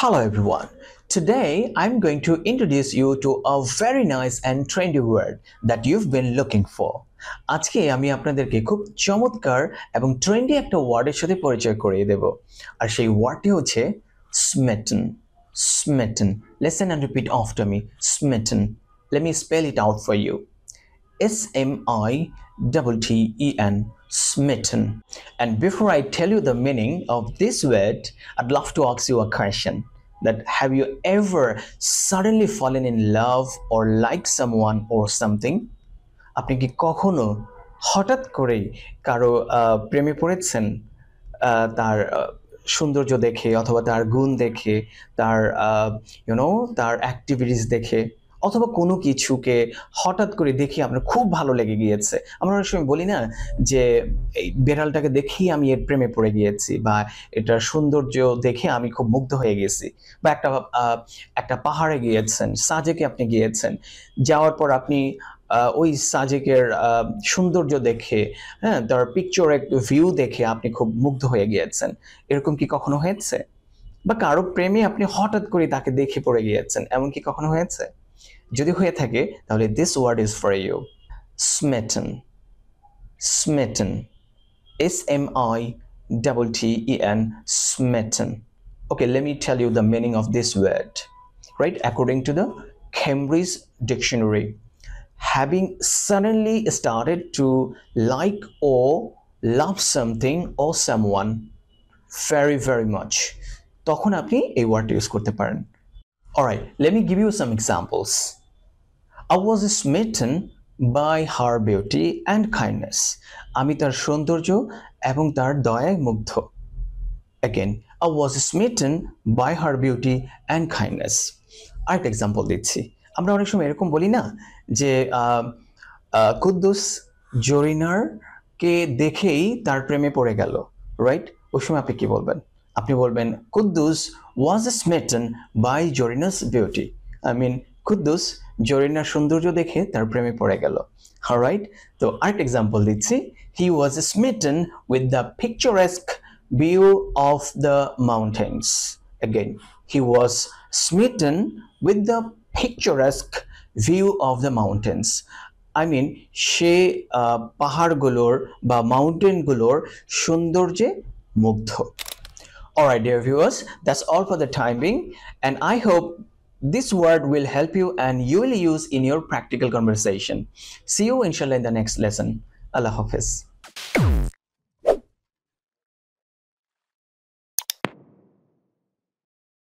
Hello everyone. Today I'm going to introduce you to a very nice and trendy word that you've been looking for. আজকে আমি আপনাদেরকে খুব চমৎকার এবং trendy একটা ওয়ার্ডের সাথে পরিচয় করিয়ে দেব। আর সেই ওয়ার্ডটি হচ্ছে smitten. Smitten. Listen and repeat after me. Smitten. Let me spell it out for you. S-M-I-T-T-E-N, smitten. And before I tell you the meaning of this word, I'd love to ask you a question. That have you ever suddenly fallen in love or liked someone or something? আপনি কি কখনো হঠাৎ করেই কারো প্রেমে পড়েছেন তার সৌন্দর্য দেখে অথবা তার গুণ দেখে তার তার অ্যাক্টিভিটিস দেখে অথবা কোনো কিছুকে হঠাৎ করে দেখে আপনার খুব ভালো লেগে গিয়েছে। আমরা অনেক সময় বলি না যে এই বেড়ালটাকে দেখেই আমি এর প্রেমে পড়ে গিয়েছি বা এটার সৌন্দর্য দেখে আমি খুব মুগ্ধ হয়ে গেছি। বা একটা পাহাড়ে গিয়েছেন, সাজেকে আপনি গিয়েছেন, যাওয়ার পর আপনি ওই সাজেকের সৌন্দর্য দেখে, হ্যাঁ, তার পিকচার একটা ভিউ দেখে আপনি খুব মুগ্ধ হয়ে গিয়েছেন। এরকম কি কখনো হয়েছে? বা কারো প্রেমে আপনি হঠাৎ করে তাকে দেখে পড়ে গিয়েছেন, এমন কি কখনো হয়েছে? যদি হয়ে থাকে তাহলে this word is for you. Smitten. Smitten. S-M-I-T-T-E-N. Smitten. Okay, let me tell you the meaning of this word. Right? According to the Cambridge Dictionary, having suddenly started to like or love something or someone very very much, তখন আপনি এই ওয়ার্ডটা use করতে পারেন। Alright, let me give you some examples. I was smitten by her beauty and kindness. আমি তার সৌন্দর্য এবং তার দয়ায় মুগ্ধ। Again, I was smitten by her beauty and kindness. আরেকটা এক্সাম্পল দিচ্ছি। আমরা অনেক সময় এরকম বলি না যে কুদ্দুস জরিনারকে দেখেই তার প্রেমে পড়ে গেল, রাইট? ওই সময় আপনি কি বলবেন? আপনি বলবেন Kuddus was smitten by Jorina's beauty. I mean, Kuddus জরিনার সৌন্দর্য দেখে তার প্রেমে পড়ে গেল। অলরাইট, তো আরেকটা এক্সাম্পল দিচ্ছি। He was smitten with the picturesque view of the mountains. Again, he was smitten with the picturesque view of the mountains. I mean, সে পাহাড়গুলোর বা মাউন্টেনগুলোর সৌন্দর্যে মুগ্ধ। Alright, dear viewers, that's all for the time being, and I hope this word will help you and you will use in your practical conversation. See you inshallah in the next lesson. Allah Hafiz.